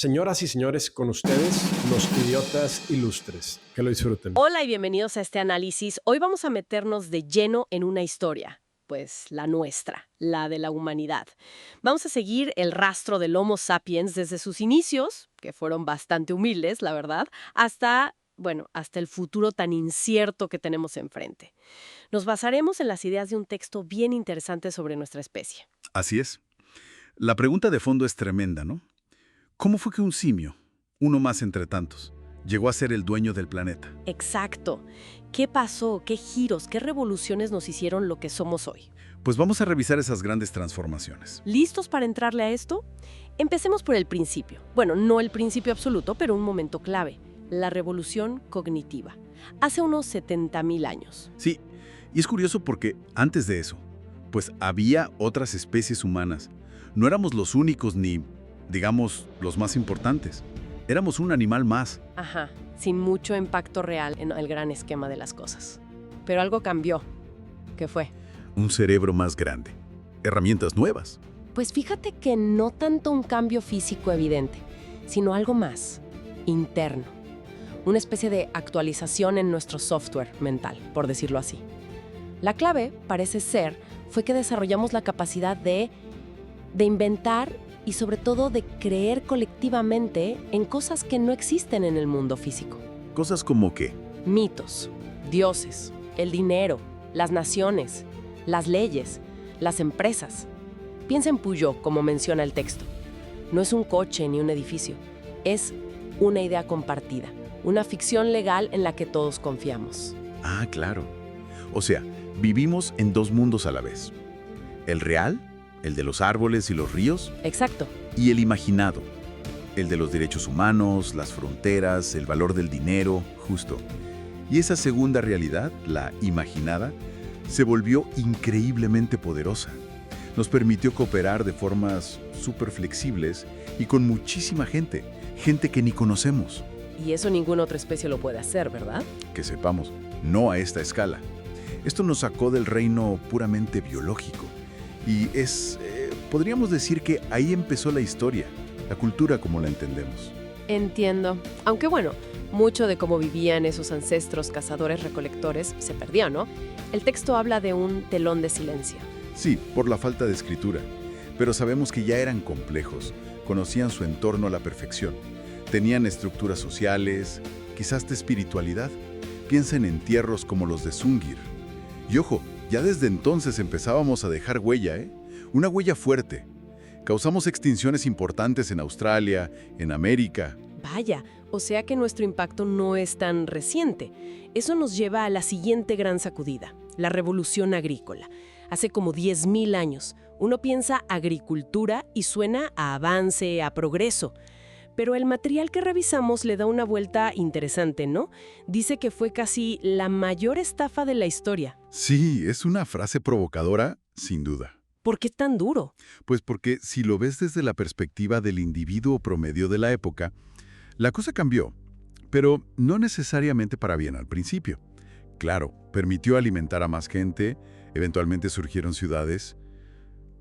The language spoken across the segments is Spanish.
Señoras y señores, con ustedes, los idiotas ilustres. Que lo disfruten. Hola y bienvenidos a este análisis. Hoy vamos a meternos de lleno en una historia, pues la nuestra, la de la humanidad. Vamos a seguir el rastro del Homo sapiens desde sus inicios, que fueron bastante humildes, la verdad, hasta el futuro tan incierto que tenemos enfrente. Nos basaremos en las ideas de un texto bien interesante sobre nuestra especie. Así es. La pregunta de fondo es tremenda, ¿no? ¿Cómo fue que un simio, uno más entre tantos, llegó a ser el dueño del planeta? Exacto. ¿Qué pasó? ¿Qué giros? ¿Qué revoluciones nos hicieron lo que somos hoy? Pues vamos a revisar esas grandes transformaciones. ¿Listos para entrarle a esto? Empecemos por el principio. Bueno, no el principio absoluto, pero un momento clave. La revolución cognitiva. Hace unos 70.000 años. Sí, y es curioso porque antes de eso, pues había otras especies humanas. No éramos los únicos ni, digamos, los más importantes. Éramos un animal más. Ajá, sin mucho impacto real en el gran esquema de las cosas. Pero algo cambió. ¿Qué fue? Un cerebro más grande. Herramientas nuevas. Pues fíjate que no tanto un cambio físico evidente, sino algo más, interno. Una especie de actualización en nuestro software mental, por decirlo así. La clave, parece ser, fue que desarrollamos la capacidad de inventar y sobre todo de creer colectivamente en cosas que no existen en el mundo físico. Cosas como qué. Mitos, dioses, el dinero, las naciones, las leyes, las empresas. Piensa en Peugeot, como menciona el texto. No es un coche ni un edificio, es una idea compartida, una ficción legal en la que todos confiamos. Ah, claro. O sea, vivimos en dos mundos a la vez. El real, el de los árboles y los ríos. Exacto. Y el imaginado, el de los derechos humanos, las fronteras, el valor del dinero, justo. Y esa segunda realidad, la imaginada, se volvió increíblemente poderosa. Nos permitió cooperar de formas súper flexibles y con muchísima gente que ni conocemos. Y eso ninguna otra especie lo puede hacer, ¿verdad? Que sepamos, no a esta escala. Esto nos sacó del reino puramente biológico. Y podríamos decir que ahí empezó la historia, la cultura como la entendemos. Entiendo. Aunque bueno, mucho de cómo vivían esos ancestros cazadores-recolectores se perdió, ¿no? El texto habla de un telón de silencio. Sí, por la falta de escritura. Pero sabemos que ya eran complejos, conocían su entorno a la perfección. Tenían estructuras sociales, quizás de espiritualidad. Piensa en entierros como los de Zúñiga. Y ojo, ya desde entonces empezábamos a dejar huella, ¿eh? Una huella fuerte. Causamos extinciones importantes en Australia, en América. Vaya, o sea que nuestro impacto no es tan reciente. Eso nos lleva a la siguiente gran sacudida, la revolución agrícola. Hace como 10.000 años. Uno piensa agricultura y suena a avance, a progreso. Pero el material que revisamos le da una vuelta interesante, ¿no? Dice que fue casi la mayor estafa de la historia. Sí, es una frase provocadora, sin duda. ¿Por qué tan duro? Pues porque si lo ves desde la perspectiva del individuo promedio de la época, la cosa cambió, pero no necesariamente para bien al principio. Claro, permitió alimentar a más gente, eventualmente surgieron ciudades,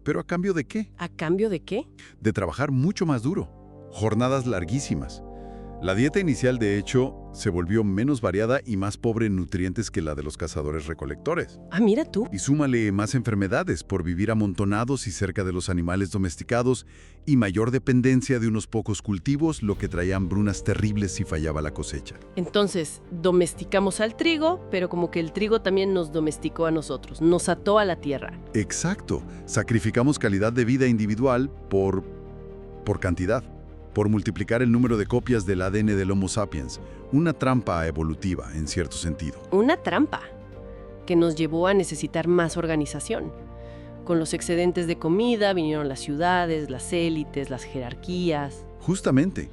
pero ¿a cambio de qué? ¿A cambio de qué? De trabajar mucho más duro, jornadas larguísimas. La dieta inicial, de hecho, se volvió menos variada y más pobre en nutrientes que la de los cazadores-recolectores. Ah, mira tú. Y súmale más enfermedades por vivir amontonados y cerca de los animales domesticados y mayor dependencia de unos pocos cultivos, lo que traía hambrunas terribles si fallaba la cosecha. Entonces, domesticamos al trigo, pero como que el trigo también nos domesticó a nosotros, nos ató a la tierra. Exacto. Sacrificamos calidad de vida individual por cantidad. Por multiplicar el número de copias del ADN del Homo sapiens, una trampa evolutiva, en cierto sentido. Una trampa que nos llevó a necesitar más organización. Con los excedentes de comida vinieron las ciudades, las élites, las jerarquías. Justamente.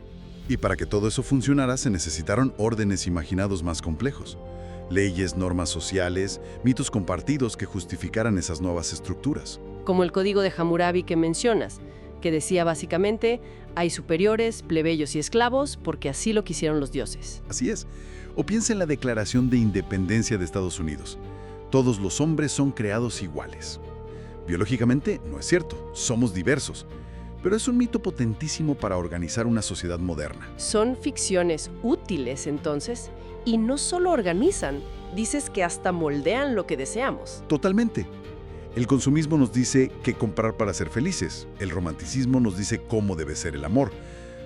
Y para que todo eso funcionara se necesitaron órdenes imaginados más complejos. Leyes, normas sociales, mitos compartidos que justificaran esas nuevas estructuras. Como el código de Hammurabi que mencionas, que decía básicamente, hay superiores, plebeyos y esclavos porque así lo quisieron los dioses. Así es. O piensa en la Declaración de Independencia de Estados Unidos. Todos los hombres son creados iguales. Biológicamente no es cierto, somos diversos. pero es un mito potentísimo para organizar una sociedad moderna. Son ficciones útiles, entonces, y no solo organizan, dices que hasta moldean lo que deseamos. Totalmente. El consumismo nos dice qué comprar para ser felices. El romanticismo nos dice cómo debe ser el amor.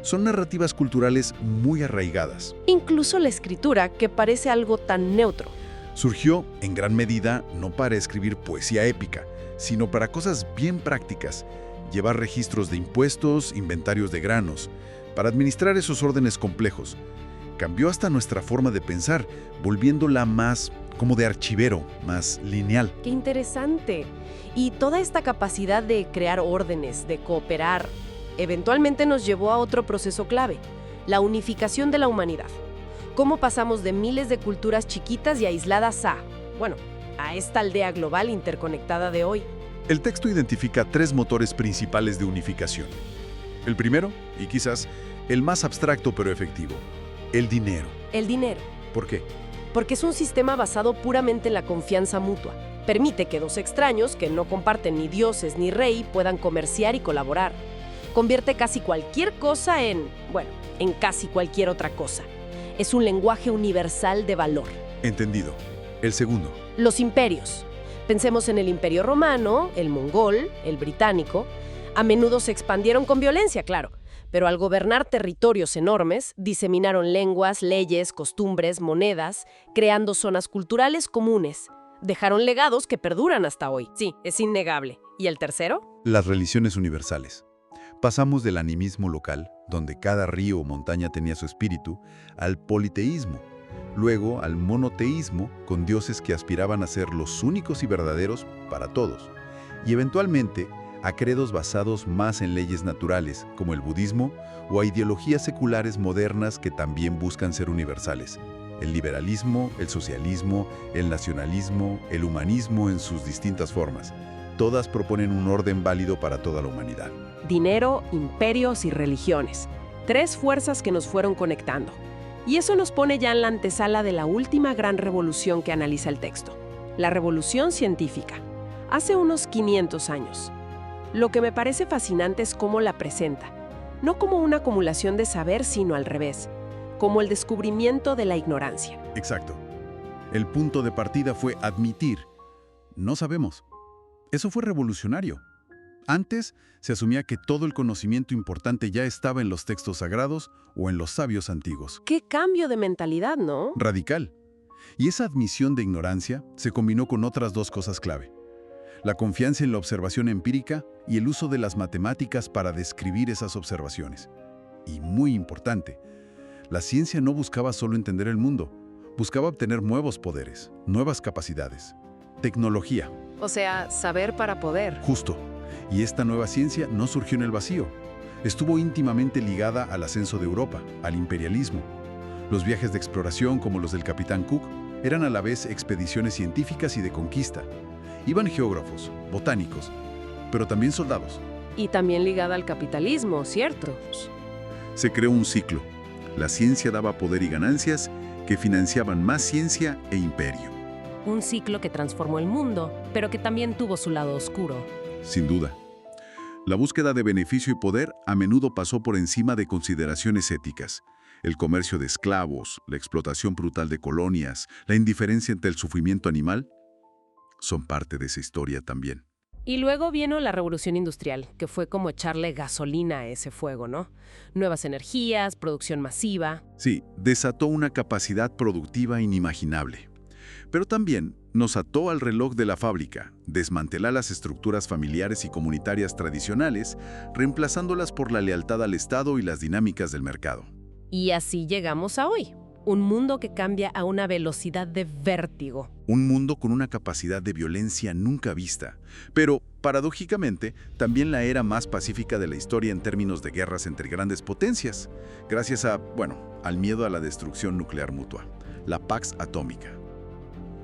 Son narrativas culturales muy arraigadas. Incluso la escritura, que parece algo tan neutro. Surgió, en gran medida, no para escribir poesía épica, sino para cosas bien prácticas. Llevar registros de impuestos, inventarios de granos, para administrar esos órdenes complejos. Cambió hasta nuestra forma de pensar, volviéndola más como de archivero, más lineal. ¡Qué interesante! Y toda esta capacidad de crear órdenes, de cooperar, eventualmente nos llevó a otro proceso clave, la unificación de la humanidad. ¿Cómo pasamos de miles de culturas chiquitas y aisladas a esta aldea global interconectada de hoy? El texto identifica 3 motores principales de unificación. El primero, y quizás el más abstracto pero efectivo, el dinero. El dinero. ¿Por qué? Porque es un sistema basado puramente en la confianza mutua. Permite que dos extraños, que no comparten ni dioses ni rey, puedan comerciar y colaborar. Convierte casi cualquier cosa en casi cualquier otra cosa. Es un lenguaje universal de valor. Entendido. El segundo. Los imperios. Pensemos en el Imperio Romano, el Mongol, el Británico. A menudo se expandieron con violencia, claro. Pero al gobernar territorios enormes, diseminaron lenguas, leyes, costumbres, monedas, creando zonas culturales comunes. Dejaron legados que perduran hasta hoy. Sí, es innegable. ¿Y el tercero? Las religiones universales. Pasamos del animismo local, donde cada río o montaña tenía su espíritu, al politeísmo. Luego al monoteísmo, con dioses que aspiraban a ser los únicos y verdaderos para todos. Y eventualmente a credos basados más en leyes naturales, como el budismo, o a ideologías seculares modernas que también buscan ser universales. El liberalismo, el socialismo, el nacionalismo, el humanismo en sus distintas formas. Todas proponen un orden válido para toda la humanidad. Dinero, imperios y religiones. 3 fuerzas que nos fueron conectando. Y eso nos pone ya en la antesala de la última gran revolución que analiza el texto. La revolución científica. Hace unos 500 años. Lo que me parece fascinante es cómo la presenta. No como una acumulación de saber, sino al revés. Como el descubrimiento de la ignorancia. Exacto. El punto de partida fue admitir. No sabemos. Eso fue revolucionario. Antes se asumía que todo el conocimiento importante ya estaba en los textos sagrados o en los sabios antiguos. ¡Qué cambio de mentalidad!, ¿no? Radical. Y esa admisión de ignorancia se combinó con otras 2 cosas clave. La confianza en la observación empírica y el uso de las matemáticas para describir esas observaciones. Y muy importante, la ciencia no buscaba solo entender el mundo, buscaba obtener nuevos poderes, nuevas capacidades, tecnología. O sea, saber para poder. Justo. Y esta nueva ciencia no surgió en el vacío. Estuvo íntimamente ligada al ascenso de Europa, al imperialismo. Los viajes de exploración, como los del Capitán Cook, eran a la vez expediciones científicas y de conquista. Iban geógrafos, botánicos, pero también soldados. Y también ligada al capitalismo, ¿cierto? Se creó un ciclo. La ciencia daba poder y ganancias que financiaban más ciencia e imperio. Un ciclo que transformó el mundo, pero que también tuvo su lado oscuro. Sin duda. La búsqueda de beneficio y poder a menudo pasó por encima de consideraciones éticas. El comercio de esclavos, la explotación brutal de colonias, la indiferencia ante el sufrimiento animal, son parte de esa historia también. Y luego vino la revolución industrial, que fue como echarle gasolina a ese fuego, ¿no? Nuevas energías, producción masiva. Sí, desató una capacidad productiva inimaginable. Pero también nos ató al reloj de la fábrica, desmanteló las estructuras familiares y comunitarias tradicionales, reemplazándolas por la lealtad al Estado y las dinámicas del mercado. Y así llegamos a hoy. Un mundo que cambia a una velocidad de vértigo. Un mundo con una capacidad de violencia nunca vista. Pero, paradójicamente, también la era más pacífica de la historia en términos de guerras entre grandes potencias, gracias al miedo a la destrucción nuclear mutua, la Pax Atómica.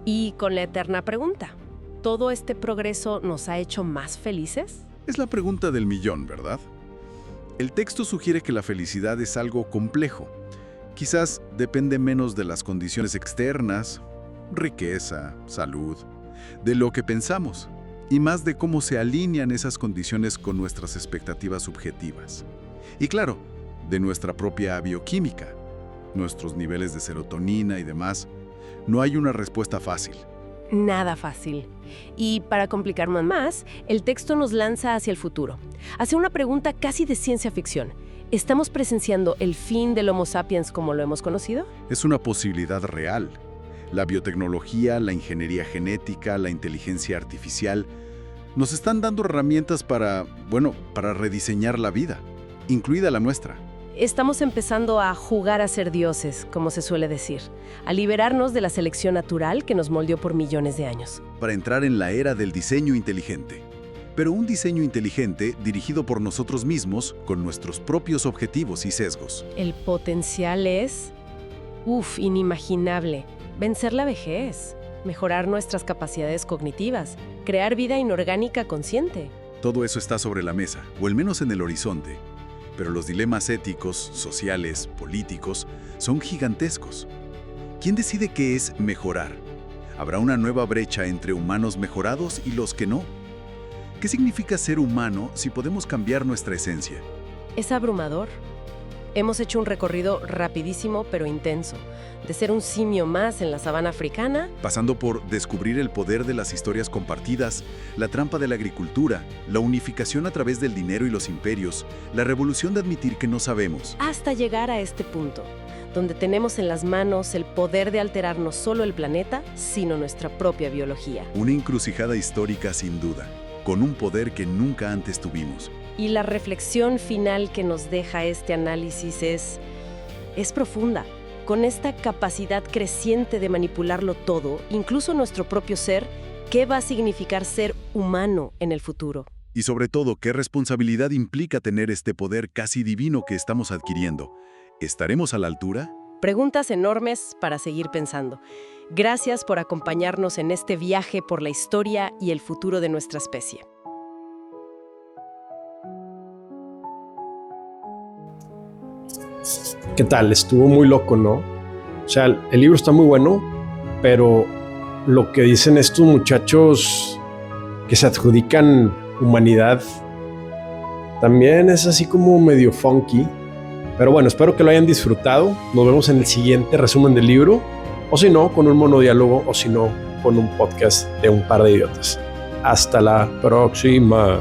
Y con la eterna pregunta, ¿todo este progreso nos ha hecho más felices? Es la pregunta del millón, ¿verdad? El texto sugiere que la felicidad es algo complejo. Quizás depende menos de las condiciones externas, riqueza, salud, de lo que pensamos. y más de cómo se alinean esas condiciones con nuestras expectativas subjetivas. Y claro, de nuestra propia bioquímica, nuestros niveles de serotonina y demás. No hay una respuesta fácil. Nada fácil. Y para complicarnos más, el texto nos lanza hacia el futuro. Hace una pregunta casi de ciencia ficción. ¿Estamos presenciando el fin del Homo sapiens como lo hemos conocido? Es una posibilidad real. La biotecnología, la ingeniería genética, la inteligencia artificial nos están dando herramientas para rediseñar la vida, incluida la nuestra. Estamos empezando a jugar a ser dioses, como se suele decir, a liberarnos de la selección natural que nos moldeó por millones de años. Para entrar en la era del diseño inteligente. Pero un diseño inteligente dirigido por nosotros mismos, con nuestros propios objetivos y sesgos. El potencial es, inimaginable. Vencer la vejez, mejorar nuestras capacidades cognitivas, crear vida inorgánica consciente. Todo eso está sobre la mesa, o al menos en el horizonte. Pero los dilemas éticos, sociales, políticos, son gigantescos. ¿Quién decide qué es mejorar? ¿Habrá una nueva brecha entre humanos mejorados y los que no? ¿Qué significa ser humano si podemos cambiar nuestra esencia? Es abrumador. Hemos hecho un recorrido rapidísimo pero intenso, de ser un simio más en la sabana africana, pasando por descubrir el poder de las historias compartidas, la trampa de la agricultura, la unificación a través del dinero y los imperios, la revolución de admitir que no sabemos. Hasta llegar a este punto, donde tenemos en las manos el poder de alterar no solo el planeta, sino nuestra propia biología. Una encrucijada histórica sin duda, con un poder que nunca antes tuvimos. Y la reflexión final que nos deja este análisis es profunda. Con esta capacidad creciente de manipularlo todo, incluso nuestro propio ser, ¿qué va a significar ser humano en el futuro? Y sobre todo, ¿qué responsabilidad implica tener este poder casi divino que estamos adquiriendo? ¿Estaremos a la altura? Preguntas enormes para seguir pensando. Gracias por acompañarnos en este viaje por la historia y el futuro de nuestra especie. ¿Qué tal? Estuvo muy loco, ¿no? O sea, el libro está muy bueno, pero lo que dicen estos muchachos que se adjudican humanidad también es así como medio funky. Pero bueno, espero que lo hayan disfrutado. Nos vemos en el siguiente resumen del libro, o si no, con un monodiálogo, o si no, con un podcast de un par de idiotas. Hasta la próxima.